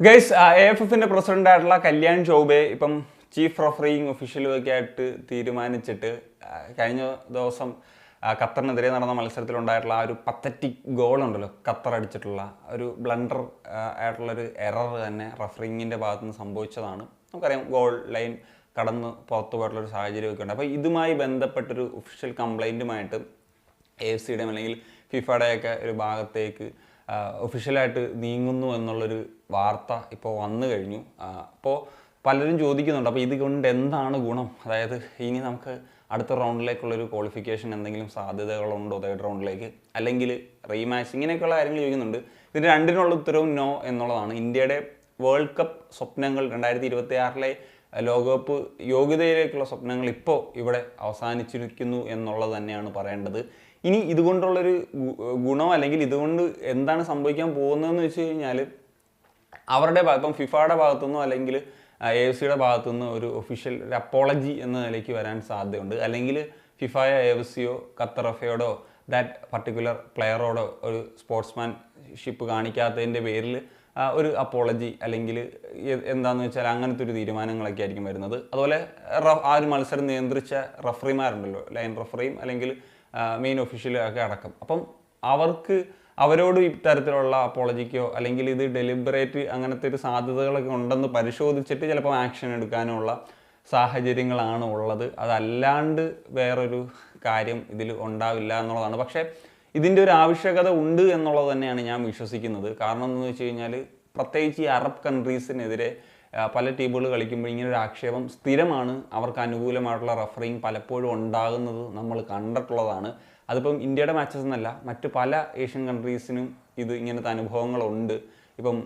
Guys AFFന്റെ പ്രസിഡന്റായിട്ടുള്ള Kalyan Chaubey ഇപ്പം chief referring ഒഫീഷ്യലും ഒക്കെ ആയിട്ട് തീരുമാനിച്ചിട്ട് കഴിഞ്ഞ ദിവസം ഖത്തറിനെതിരെ നടന്ന മത്സരത്തിലുണ്ടായിട്ടുള്ള ആ ഒരു പത്തറ്റിക് ഗോൾ ഉണ്ടല്ലോ, ഖത്തർ അടിച്ചിട്ടുള്ള ഒരു ബ്ലണ്ടർ ആയിട്ടുള്ളൊരു എറർ തന്നെ റഫറിങ്ങിൻ്റെ ഭാഗത്തു നിന്ന് സംഭവിച്ചതാണ്. നമുക്കറിയാം, ഗോൾ ലൈൻ കടന്ന് പുറത്തു പോയിട്ടുള്ളൊരു സാഹചര്യമൊക്കെ ഉണ്ട്. അപ്പോൾ ഇതുമായി ബന്ധപ്പെട്ടൊരു ഒഫീഷ്യൽ കംപ്ലൈൻറ്റുമായിട്ട് AFCയുടെ അല്ലെങ്കിൽ ഫിഫയുടെയൊക്കെ ഒരു ഭാഗത്തേക്ക് ഒഫീഷ്യലായിട്ട് നീങ്ങുന്നു എന്നുള്ളൊരു വാർത്ത ഇപ്പോൾ വന്നു കഴിഞ്ഞു. അപ്പോൾ പലരും ചോദിക്കുന്നുണ്ട്, അപ്പോൾ ഇതുകൊണ്ട് എന്താണ് ഗുണം? അതായത് ഇനി നമുക്ക് അടുത്ത റൗണ്ടിലേക്കുള്ളൊരു ക്വാളിഫിക്കേഷൻ എന്തെങ്കിലും സാധ്യതകളുണ്ടോ തേർഡ് റൗണ്ടിലേക്ക്, അല്ലെങ്കിൽ റീമാച്ച്, ഇങ്ങനെയൊക്കെയുള്ള കാര്യങ്ങൾ ചോദിക്കുന്നുണ്ട്. ഇതിന് രണ്ടിനുള്ള ഉത്തരവും നോ എന്നുള്ളതാണ്. ഇന്ത്യയുടെ വേൾഡ് കപ്പ് സ്വപ്നങ്ങൾ 2026 ലോകകപ്പ് യോഗ്യതയിലേക്കുള്ള സ്വപ്നങ്ങൾ ഇപ്പോൾ ഇവിടെ അവസാനിച്ചിരിക്കുന്നു എന്നുള്ളത് തന്നെയാണ് പറയേണ്ടത്. ഇനി ഇതുകൊണ്ടുള്ളൊരു ഗുണം അല്ലെങ്കിൽ ഇതുകൊണ്ട് എന്താണ് സംഭവിക്കാൻ പോകുന്നതെന്ന് വെച്ച് കഴിഞ്ഞാൽ, അവരുടെ ഇപ്പം ഫിഫയുടെ ഭാഗത്തുനിന്നോ അല്ലെങ്കിൽ AFCയുടെ ഭാഗത്തുനിന്നോ ഒരു ഒഫീഷ്യൽ ഒരു അപ്പോളജി എന്ന നിലയ്ക്ക് വരാൻ സാധ്യതയുണ്ട്. അല്ലെങ്കിൽ ഫിഫയോ AFCയോ ഖത്തർ എഫയോടോ ദാറ്റ് പർട്ടിക്കുലർ പ്ലെയറോടോ ഒരു സ്പോർട്സ്മാൻഷിപ്പ് കാണിക്കാത്തതിൻ്റെ പേരിൽ ഒരു അപ്പോളജി അല്ലെങ്കിൽ എന്താണെന്ന് വെച്ചാൽ അങ്ങനത്തെ ഒരു തീരുമാനങ്ങളൊക്കെ ആയിരിക്കും വരുന്നത്. അതുപോലെ ആ ഒരു മത്സരം നിയന്ത്രിച്ച റഫറിമാരുണ്ടല്ലോ, ലൈൻ റഫറിയും അല്ലെങ്കിൽ മെയിൻ ഒഫീഷ്യലൊക്കെ അടക്കം, അപ്പം അവരോട് ഇത്തരത്തിലുള്ള അപ്പോളജിക്കോ അല്ലെങ്കിൽ ഇത് ഡെലിബറേറ്റ് അങ്ങനത്തെ ഒരു സാധ്യതകളൊക്കെ ഉണ്ടെന്ന് പരിശോധിച്ചിട്ട് ചിലപ്പോൾ ആക്ഷൻ എടുക്കാനുള്ള സാഹചര്യങ്ങളാണ് ഉള്ളത്. അതല്ലാണ്ട് വേറൊരു കാര്യം ഇതിൽ ഉണ്ടാവില്ല എന്നുള്ളതാണ്. പക്ഷേ ഇതിൻ്റെ ഒരു ആവശ്യകത ഉണ്ട് എന്നുള്ളത് തന്നെയാണ് ഞാൻ വിശ്വസിക്കുന്നത്. കാരണം എന്താണെന്ന് വെച്ച് കഴിഞ്ഞാൽ, പ്രത്യേകിച്ച് ഈ അറബ് കൺട്രീസിനെതിരെ പല ടീമുകൾ കളിക്കുമ്പോൾ ഇങ്ങനൊരു ആക്ഷേപം സ്ഥിരമാണ്. അവർക്ക് അനുകൂലമായിട്ടുള്ള റഫറിങ് പലപ്പോഴും ഉണ്ടാകുന്നത് നമ്മൾ കണ്ടിട്ടുള്ളതാണ്. അതിപ്പം ഇന്ത്യയുടെ മാച്ചസ് എന്നല്ല, മറ്റ് പല ഏഷ്യൻ കൺട്രീസിനും ഇത് ഇങ്ങനത്തെ അനുഭവങ്ങളുണ്ട്. ഇപ്പം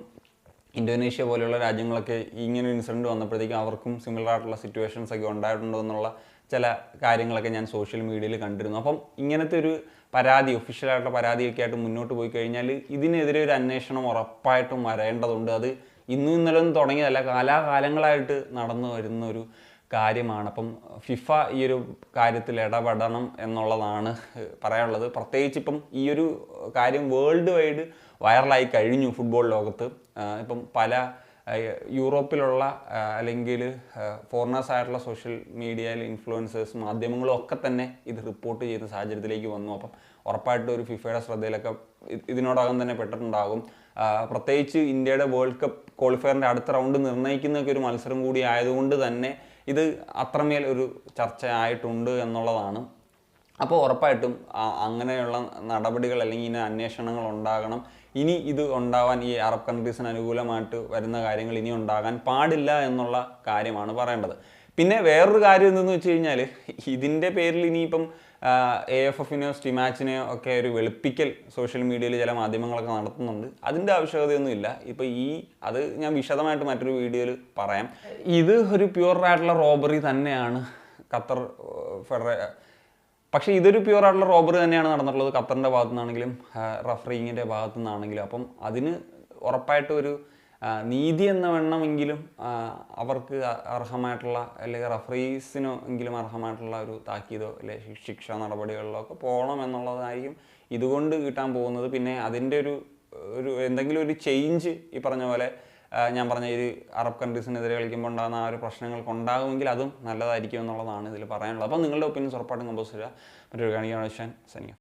ഇന്തോനേഷ്യ പോലെയുള്ള രാജ്യങ്ങളൊക്കെ ഇങ്ങനെ ഇൻസിഡൻറ്റ് വന്നപ്പോഴത്തേക്കും അവർക്കും സിമിലർ ആയിട്ടുള്ള സിറ്റുവേഷൻസ് ഒക്കെ ഉണ്ടായിട്ടുണ്ടോ എന്നുള്ള ചില കാര്യങ്ങളൊക്കെ ഞാൻ സോഷ്യൽ മീഡിയയിൽ കണ്ടിരുന്നു. അപ്പം ഇങ്ങനത്തെ ഒരു പരാതി, ഒഫീഷ്യലായിട്ടുള്ള പരാതിയൊക്കെ ആയിട്ട് മുന്നോട്ട് പോയി കഴിഞ്ഞാൽ ഇതിനെതിരെ ഒരു അന്വേഷണം ഉറപ്പായിട്ടും വരേണ്ടതുണ്ട്. അത് ഇന്നും ഇന്നലെയൊന്നും തുടങ്ങിയതല്ല, കാലാകാലങ്ങളായിട്ട് നടന്നു വരുന്ന ഒരു കാര്യമാണ്. അപ്പം ഫിഫ ഈ ഒരു കാര്യത്തിൽ ഇടപെടണം എന്നുള്ളതാണ് പറയാനുള്ളത്. പ്രത്യേകിച്ച് ഇപ്പം ഈ ഒരു കാര്യം വേൾഡ് വൈഡ് വൈറലായി കഴിഞ്ഞു ഫുട്ബോൾ ലോകത്ത്. ഇപ്പം പല യൂറോപ്പിലുള്ള അല്ലെങ്കിൽ ഫോറിനേഴ്സ് ആയിട്ടുള്ള സോഷ്യൽ മീഡിയയിൽ ഇൻഫ്ലുവൻസേഴ്സ് മാധ്യമങ്ങളും ഒക്കെ തന്നെ ഇത് റിപ്പോർട്ട് ചെയ്യുന്ന സാഹചര്യത്തിലേക്ക് വന്നു. അപ്പം ഉറപ്പായിട്ടും ഒരു ഫിഫയുടെ ശ്രദ്ധയിലൊക്കെ ഇതിനോടകം തന്നെ പെട്ടിട്ടുണ്ടാകും. പ്രത്യേകിച്ച് ഇന്ത്യയുടെ വേൾഡ് കപ്പ് ക്വാളിഫയറിൻ്റെ അടുത്ത റൗണ്ട് നിർണ്ണയിക്കുന്നൊക്കെ ഒരു മത്സരം കൂടി ആയതുകൊണ്ട് തന്നെ ഇത് അത്രമേൽ ഒരു ചർച്ചയായിട്ടുണ്ട് എന്നുള്ളതാണ്. അപ്പോൾ ഉറപ്പായിട്ടും അങ്ങനെയുള്ള നടപടികൾ അല്ലെങ്കിൽ ഇനി അന്വേഷണങ്ങൾ ഉണ്ടാകണം. ഇനി ഇത് ഉണ്ടാവാൻ, ഈ അറബ് കൺട്രീസിന് അനുകൂലമായിട്ട് വരുന്ന കാര്യങ്ങൾ ഇനി ഉണ്ടാകാൻ പാടില്ല എന്നുള്ള കാര്യമാണ് പറയേണ്ടത്. പിന്നെ വേറൊരു കാര്യം എന്തെന്ന് വെച്ച് കഴിഞ്ഞാൽ, ഇതിൻ്റെ പേരിൽ ഇനിയിപ്പം AFFനെയോ സ്റ്റിമാച്ചിനെയോ ഒക്കെ ഒരു വെളുപ്പിക്കൽ സോഷ്യൽ മീഡിയയിൽ ചില മാധ്യമങ്ങളൊക്കെ നടത്തുന്നുണ്ട്. അതിൻ്റെ ആവശ്യകതയൊന്നുമില്ല. ഇപ്പോൾ അത് ഞാൻ വിശദമായിട്ട് മറ്റൊരു വീഡിയോയിൽ പറയാം. ഇത് ഒരു പ്യുവറായിട്ടുള്ള റോബറി തന്നെയാണ് ഖത്തർ പക്ഷേ ഇതൊരു പ്യുവറായിട്ടുള്ള റോബറി തന്നെയാണ് നടന്നിട്ടുള്ളത്, ഖത്തറിൻ്റെ ഭാഗത്തു നിന്നാണെങ്കിലും റഫറിങ്ങിൻ്റെ ഭാഗത്തു നിന്നാണെങ്കിലും. അപ്പം അതിന് ഉറപ്പായിട്ടും ഒരു നീതി എന്ന വണ്ണമെങ്കിലും അവർക്ക് അർഹമായിട്ടുള്ള, അല്ലെങ്കിൽ റഫറീസിനോ എങ്കിലും അർഹമായിട്ടുള്ള ഒരു താക്കീതോ അല്ലെങ്കിൽ ശിക്ഷാ നടപടികളിലോ ഒക്കെ പോകണം എന്നുള്ളതായിരിക്കും ഇതുകൊണ്ട് കിട്ടാൻ പോകുന്നത്. പിന്നെ അതിൻ്റെ ഒരു എന്തെങ്കിലും ഒരു ചേഞ്ച് ഈ പറഞ്ഞ പോലെ ഞാൻ പറഞ്ഞ ഈ അറബ് കൺട്രീസിനെതിരെ കളിക്കുമ്പോൾ ഉണ്ടാകുന്ന ആ ഒരു പ്രശ്നങ്ങൾക്ക് ഉണ്ടാകുമെങ്കിൽ അതും നല്ലതായിരിക്കും എന്നുള്ളതാണ് ഇതിൽ പറയാനുള്ളത്. അപ്പോൾ നിങ്ങളുടെ ഒപ്പീനിയൻസ് ഉറപ്പായിട്ടും കമ്പോസ് ചെയ്യുക. മറ്റൊരു കാണിക്കാൻ സനിയ.